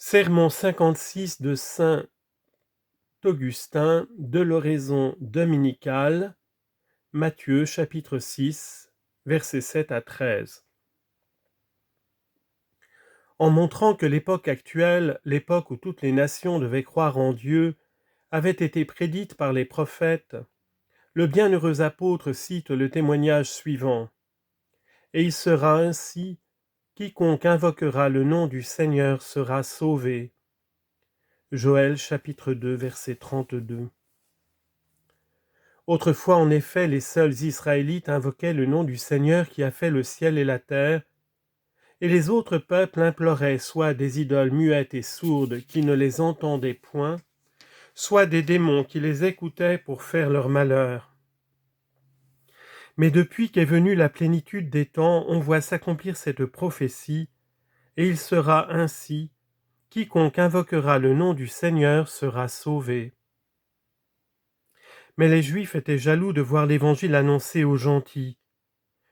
Sermon 56 de saint Augustin de l'oraison dominicale, Matthieu chapitre 6, versets 7 à 13. En montrant que l'époque actuelle, l'époque où toutes les nations devaient croire en Dieu, avait été prédite par les prophètes, le bienheureux apôtre cite le témoignage suivant. « Et il sera ainsi, quiconque invoquera le nom du Seigneur sera sauvé. » Joël chapitre 2, verset 32. Autrefois, en effet, les seuls Israélites invoquaient le nom du Seigneur qui a fait le ciel et la terre, et les autres peuples imploraient soit des idoles muettes et sourdes qui ne les entendaient point, soit des démons qui les écoutaient pour faire leur malheur. Mais depuis qu'est venue la plénitude des temps, on voit s'accomplir cette prophétie, et il sera ainsi, quiconque invoquera le nom du Seigneur sera sauvé. Mais les Juifs étaient jaloux de voir l'Évangile annoncé aux gentils.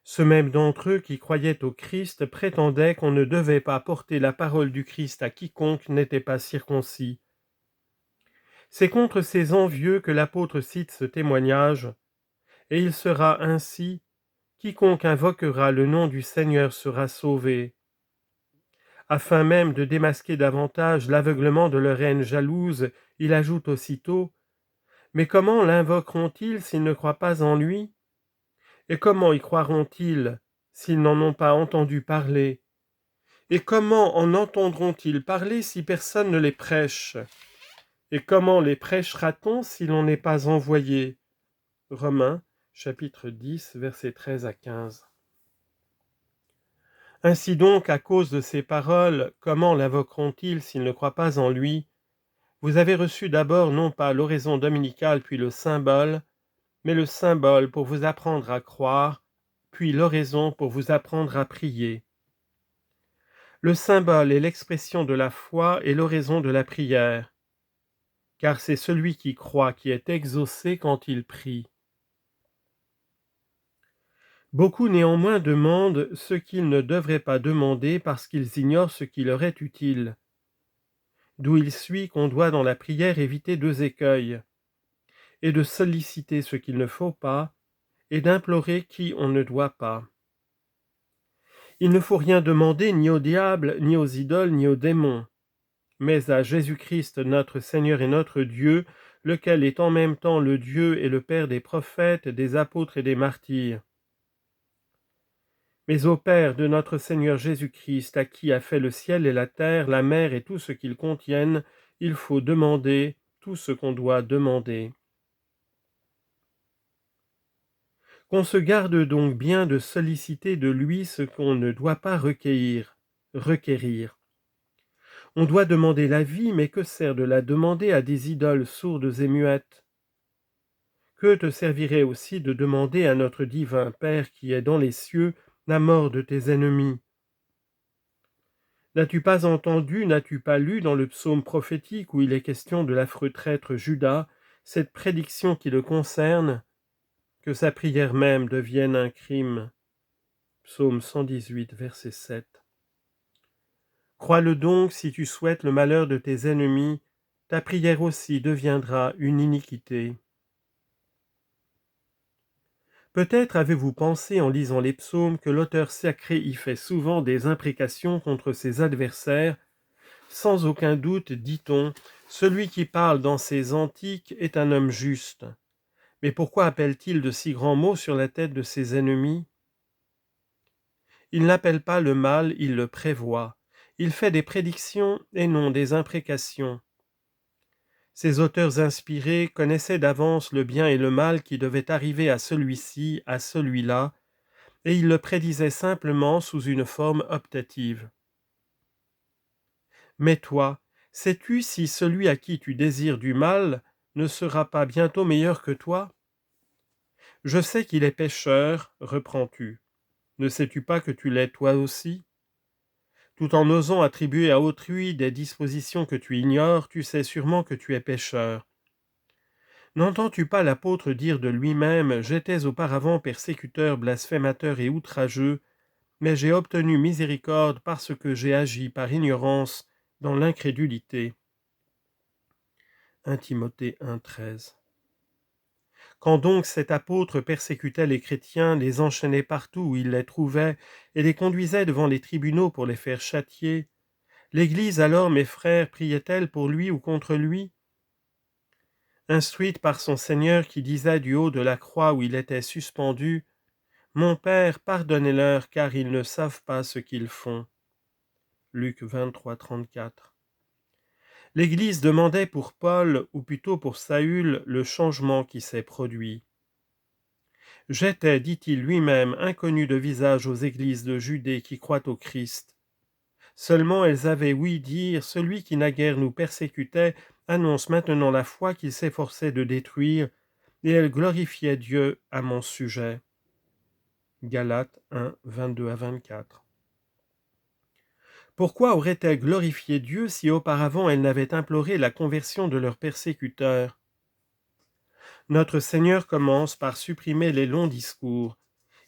Ceux même d'entre eux qui croyaient au Christ prétendaient qu'on ne devait pas porter la parole du Christ à quiconque n'était pas circoncis. C'est contre ces envieux que l'apôtre cite ce témoignage, et il sera ainsi, quiconque invoquera le nom du Seigneur sera sauvé. Afin même de démasquer davantage l'aveuglement de leur haine jalouse, il ajoute aussitôt, « Mais comment l'invoqueront-ils s'ils ne croient pas en lui ? Et comment y croiront-ils s'ils n'en ont pas entendu parler ? Et comment en entendront-ils parler si personne ne les prêche ? Et comment les prêchera-t-on si l'on n'est pas envoyé » Romains, chapitre 10, versets 13 à 15. Ainsi donc, à cause de ces paroles, comment l'invoqueront-ils s'ils ne croient pas en lui ? Vous avez reçu d'abord non pas l'oraison dominicale puis le symbole, mais le symbole pour vous apprendre à croire, puis l'oraison pour vous apprendre à prier. Le symbole est l'expression de la foi et l'oraison de la prière, car c'est celui qui croit qui est exaucé quand il prie. Beaucoup néanmoins demandent ce qu'ils ne devraient pas demander parce qu'ils ignorent ce qui leur est utile. D'où il suit qu'on doit dans la prière éviter deux écueils, et de solliciter ce qu'il ne faut pas, et d'implorer qui on ne doit pas. Il ne faut rien demander ni au diable, ni aux idoles, ni aux démons, mais à Jésus-Christ notre Seigneur et notre Dieu, lequel est en même temps le Dieu et le Père des prophètes, des apôtres et des martyrs. Mais au Père de notre Seigneur Jésus-Christ, à qui a fait le ciel et la terre, la mer et tout ce qu'ils contiennent, il faut demander tout ce qu'on doit demander. Qu'on se garde donc bien de solliciter de lui ce qu'on ne doit pas requérir. On doit demander la vie, mais que sert de la demander à des idoles sourdes et muettes ? Que te servirait aussi de demander à notre divin Père qui est dans les cieux la mort de tes ennemis ? N'as-tu pas entendu, n'as-tu pas lu dans le psaume prophétique où il est question de l'affreux traître Judas, cette prédiction qui le concerne, que sa prière même devienne un crime ? Psaume 118, verset 7. Crois-le donc, si tu souhaites le malheur de tes ennemis, ta prière aussi deviendra une iniquité. Peut-être avez-vous pensé en lisant les psaumes que l'auteur sacré y fait souvent des imprécations contre ses adversaires. Sans aucun doute, dit-on, celui qui parle dans ces antiques est un homme juste. Mais pourquoi appelle-t-il de si grands mots sur la tête de ses ennemis ? Il n'appelle pas le mal, il le prévoit. Il fait des prédictions et non des imprécations. Ces auteurs inspirés connaissaient d'avance le bien et le mal qui devaient arriver à celui-ci, à celui-là, et ils le prédisaient simplement sous une forme optative. Mais toi, sais-tu si celui à qui tu désires du mal ne sera pas bientôt meilleur que toi ? Je sais qu'il est pécheur, reprends-tu. Ne sais-tu pas que tu l'es toi aussi ? Tout en osant attribuer à autrui des dispositions que tu ignores, tu sais sûrement que tu es pécheur. N'entends-tu pas l'apôtre dire de lui-même « J'étais auparavant persécuteur, blasphémateur et outrageux, mais j'ai obtenu miséricorde parce que j'ai agi par ignorance dans l'incrédulité. 1 Timothée 1,13. Quand donc cet apôtre persécutait les chrétiens, les enchaînait partout où il les trouvait et les conduisait devant les tribunaux pour les faire châtier, l'Église alors, mes frères, priait-elle pour lui ou contre lui? Instruite par son Seigneur qui disait du haut de la croix où il était suspendu, « Mon Père, pardonnez-leur, car ils ne savent pas ce qu'ils font. » Luc 23, 34. L'Église demandait pour Paul, ou plutôt pour Saül, le changement qui s'est produit. J'étais, dit-il lui-même, inconnu de visage aux églises de Judée qui croient au Christ. Seulement elles avaient ouï dire, celui qui naguère nous persécutait annonce maintenant la foi qu'il s'efforçait de détruire, et elles glorifiaient Dieu à mon sujet. Galates 1, 22 à 24. Pourquoi auraient-elles glorifié Dieu si auparavant elles n'avaient imploré la conversion de leurs persécuteurs? Notre Seigneur commence par supprimer les longs discours.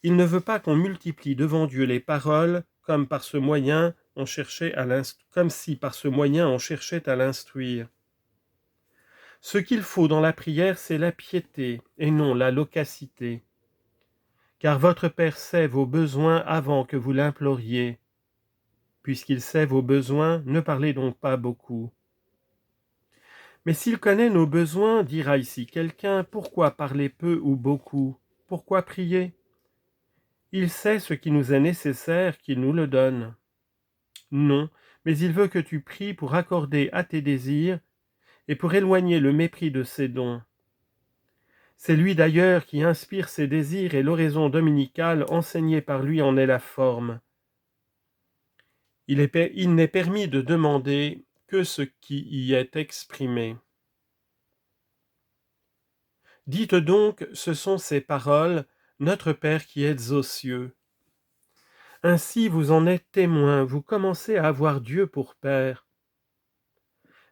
Il ne veut pas qu'on multiplie devant Dieu les paroles, comme si par ce moyen on cherchait à l'instruire. Ce qu'il faut dans la prière, c'est la piété, et non la loquacité. Car votre Père sait vos besoins avant que vous l'imploriez. Puisqu'il sait vos besoins, ne parlez donc pas beaucoup. Mais s'il connaît nos besoins, dira ici quelqu'un, pourquoi parler peu ou beaucoup? Pourquoi prier? Il sait ce qui nous est nécessaire, qu'il nous le donne. Non, mais il veut que tu pries pour accorder à tes désirs et pour éloigner le mépris de ses dons. C'est lui d'ailleurs qui inspire ses désirs et l'oraison dominicale enseignée par lui en est la forme. Il n'est permis de demander que ce qui y est exprimé. Dites donc, ce sont ces paroles, Notre Père qui êtes aux cieux. Ainsi vous en êtes témoin, vous commencez à avoir Dieu pour Père.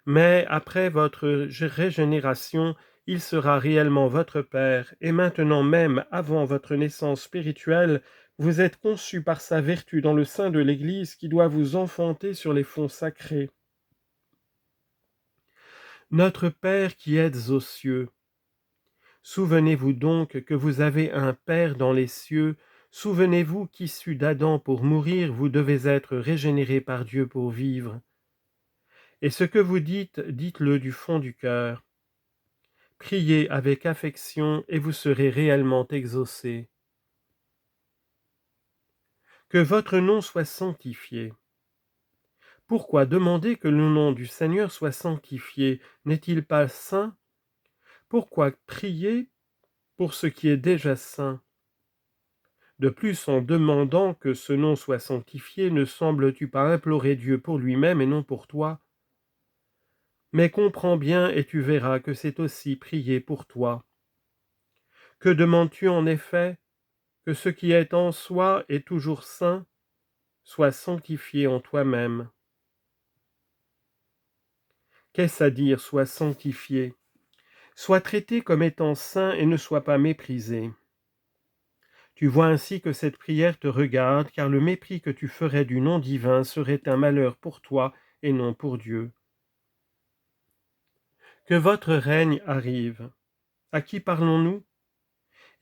Mais après votre régénération, il sera réellement votre Père, et maintenant même, avant votre naissance spirituelle, vous êtes conçus par sa vertu dans le sein de l'Église qui doit vous enfanter sur les fonds sacrés. Notre Père qui êtes aux cieux. Souvenez-vous donc que vous avez un Père dans les cieux. Souvenez-vous qu'issus d'Adam pour mourir, vous devez être régénérés par Dieu pour vivre. Et ce que vous dites, dites-le du fond du cœur. Priez avec affection et vous serez réellement exaucés. Que votre nom soit sanctifié. Pourquoi demander que le nom du Seigneur soit sanctifié? N'est-il pas saint? Pourquoi prier pour ce qui est déjà saint? De plus, en demandant que ce nom soit sanctifié, ne sembles-tu pas implorer Dieu pour lui-même et non pour toi? Mais comprends bien et tu verras que c'est aussi prier pour toi. Que demandes-tu en effet? Que ce qui est en soi est toujours saint, soit sanctifié en toi-même. Qu'est-ce à dire, soit sanctifié? Sois traité comme étant saint et ne sois pas méprisé. Tu vois ainsi que cette prière te regarde, car le mépris que tu ferais du nom divin serait un malheur pour toi et non pour Dieu. Que votre règne arrive. À qui parlons-nous?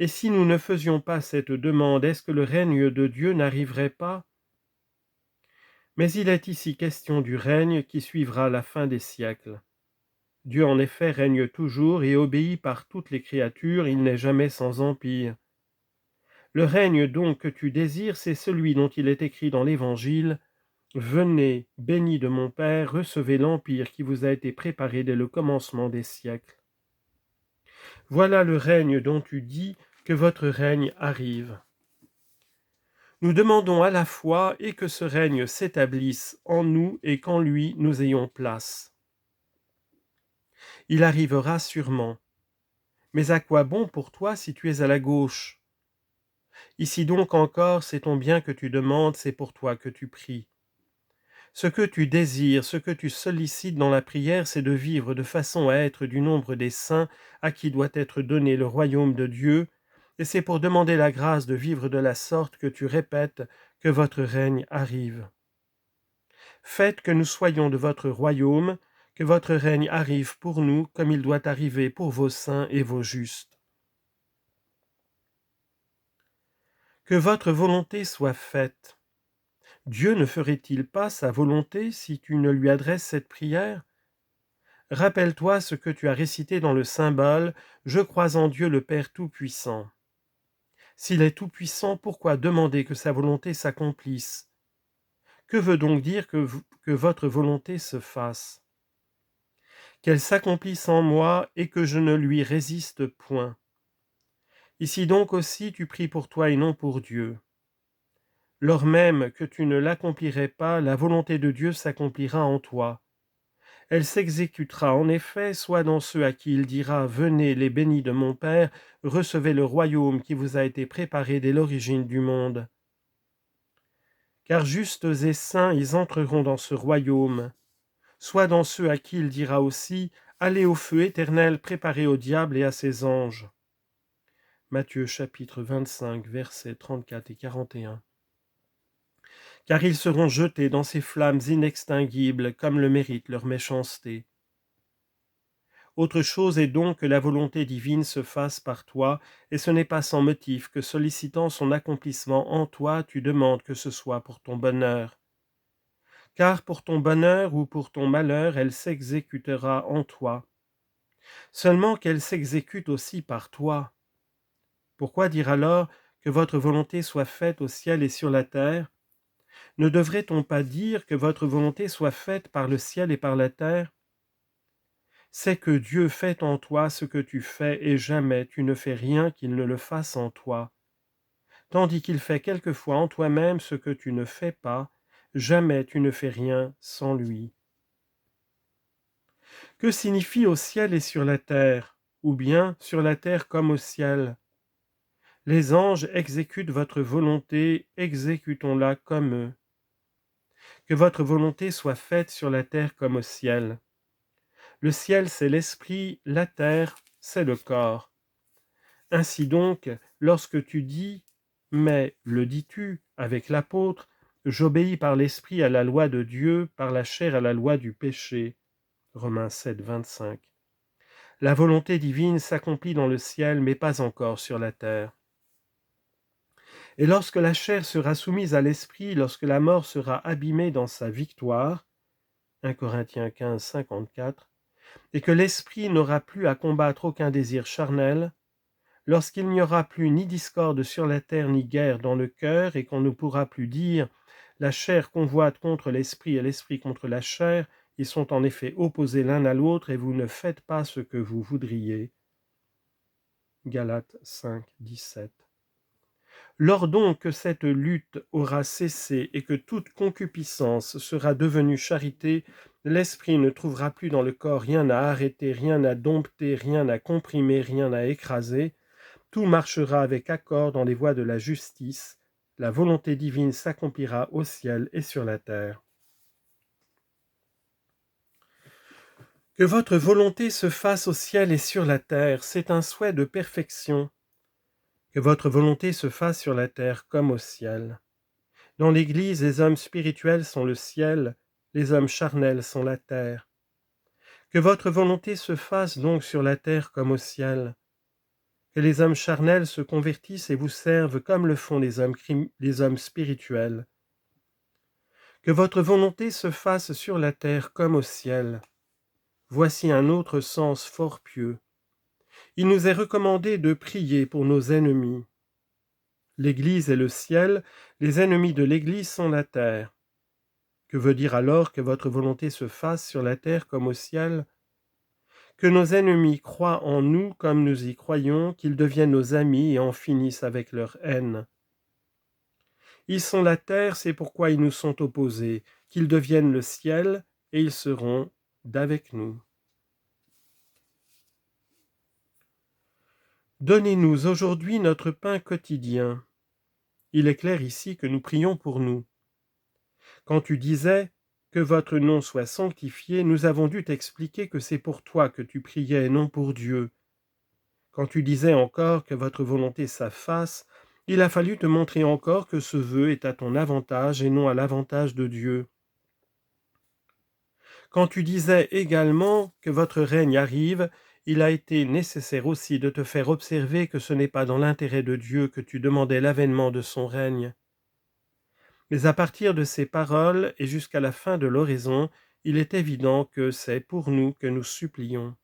Et si nous ne faisions pas cette demande, est-ce que le règne de Dieu n'arriverait pas? Mais il est ici question du règne qui suivra la fin des siècles. Dieu en effet règne toujours et obéit par toutes les créatures, il n'est jamais sans empire. Le règne donc que tu désires, c'est celui dont il est écrit dans l'Évangile, « Venez, bénis de mon Père, recevez l'empire qui vous a été préparé dès le commencement des siècles. » Voilà le règne dont tu dis que votre règne arrive. Nous demandons à la fois et que ce règne s'établisse en nous et qu'en lui nous ayons place. Il arrivera sûrement. Mais à quoi bon pour toi si tu es à la gauche? Ici donc encore, c'est ton bien que tu demandes, c'est pour toi que tu pries. Ce que tu désires, ce que tu sollicites dans la prière, c'est de vivre de façon à être du nombre des saints à qui doit être donné le royaume de Dieu, et c'est pour demander la grâce de vivre de la sorte que tu répètes que votre règne arrive. Faites que nous soyons de votre royaume, que votre règne arrive pour nous comme il doit arriver pour vos saints et vos justes. Que votre volonté soit faite. Dieu ne ferait-il pas sa volonté si tu ne lui adresses cette prière? Rappelle-toi ce que tu as récité dans le symbole « Je crois en Dieu le Père Tout-Puissant ». S'il est tout-puissant, pourquoi demander que sa volonté s'accomplisse? Que veut donc dire que votre volonté se fasse? Qu'elle s'accomplisse en moi et que je ne lui résiste point. Ici donc aussi tu pries pour toi et non pour Dieu. Lors même que tu ne l'accomplirais pas, la volonté de Dieu s'accomplira en toi. Elle s'exécutera en effet, soit dans ceux à qui il dira « Venez, les bénis de mon Père, recevez le royaume qui vous a été préparé dès l'origine du monde. » Car justes et saints, ils entreront dans ce royaume, soit dans ceux à qui il dira aussi « Allez au feu éternel préparé au diable et à ses anges. » Matthieu chapitre 25, versets 34 et 41. Car ils seront jetés dans ces flammes inextinguibles comme le mérite leur méchanceté. Autre chose est donc que la volonté divine se fasse par toi, et ce n'est pas sans motif que sollicitant son accomplissement en toi, tu demandes que ce soit pour ton bonheur. Car pour ton bonheur ou pour ton malheur, elle s'exécutera en toi. Seulement qu'elle s'exécute aussi par toi. Pourquoi dire alors que votre volonté soit faite au ciel et sur la terre? Ne devrait-on pas dire que votre volonté soit faite par le ciel et par la terre? C'est que Dieu fait en toi ce que tu fais, et jamais tu ne fais rien qu'il ne le fasse en toi. Tandis qu'il fait quelquefois en toi-même ce que tu ne fais pas, jamais tu ne fais rien sans lui. Que signifie au ciel et sur la terre, ou bien sur la terre comme au ciel? Les anges exécutent votre volonté, exécutons-la comme eux. Que votre volonté soit faite sur la terre comme au ciel. Le ciel, c'est l'esprit, la terre, c'est le corps. Ainsi donc, lorsque tu dis, mais le dis-tu avec l'apôtre, j'obéis par l'esprit à la loi de Dieu, par la chair à la loi du péché. Romains 7, 25. La volonté divine s'accomplit dans le ciel, mais pas encore sur la terre. Et lorsque la chair sera soumise à l'esprit, lorsque la mort sera abîmée dans sa victoire, 1 Corinthiens 15, 54, et que l'esprit n'aura plus à combattre aucun désir charnel, lorsqu'il n'y aura plus ni discorde sur la terre ni guerre dans le cœur, et qu'on ne pourra plus dire « la chair convoite contre l'esprit et l'esprit contre la chair, ils sont en effet opposés l'un à l'autre et vous ne faites pas ce que vous voudriez. » Galates 5, 17. Lors donc que cette lutte aura cessé et que toute concupiscence sera devenue charité, l'esprit ne trouvera plus dans le corps rien à arrêter, rien à dompter, rien à comprimer, rien à écraser. Tout marchera avec accord dans les voies de la justice. La volonté divine s'accomplira au ciel et sur la terre. Que votre volonté se fasse au ciel et sur la terre, c'est un souhait de perfection. Que votre volonté se fasse sur la terre comme au ciel. Dans l'Église, les hommes spirituels sont le ciel, les hommes charnels sont la terre. Que votre volonté se fasse donc sur la terre comme au ciel. Que les hommes charnels se convertissent et vous servent comme le font les hommes spirituels. Que votre volonté se fasse sur la terre comme au ciel. Voici un autre sens fort pieux. Il nous est recommandé de prier pour nos ennemis. L'Église est le ciel, les ennemis de l'Église sont la terre. Que veut dire alors que votre volonté se fasse sur la terre comme au ciel? Que nos ennemis croient en nous comme nous y croyons, qu'ils deviennent nos amis et en finissent avec leur haine. Ils sont la terre, c'est pourquoi ils nous sont opposés, qu'ils deviennent le ciel, et ils seront d'avec nous. Donnez-nous aujourd'hui notre pain quotidien. Il est clair ici que nous prions pour nous. Quand tu disais « que votre nom soit sanctifié », nous avons dû t'expliquer que c'est pour toi que tu priais et non pour Dieu. Quand tu disais encore que votre volonté s'affasse, il a fallu te montrer encore que ce vœu est à ton avantage et non à l'avantage de Dieu. Quand tu disais également que votre règne arrive, il a été nécessaire aussi de te faire observer que ce n'est pas dans l'intérêt de Dieu que tu demandais l'avènement de son règne. Mais à partir de ces paroles et jusqu'à la fin de l'oraison, il est évident que c'est pour nous que nous supplions.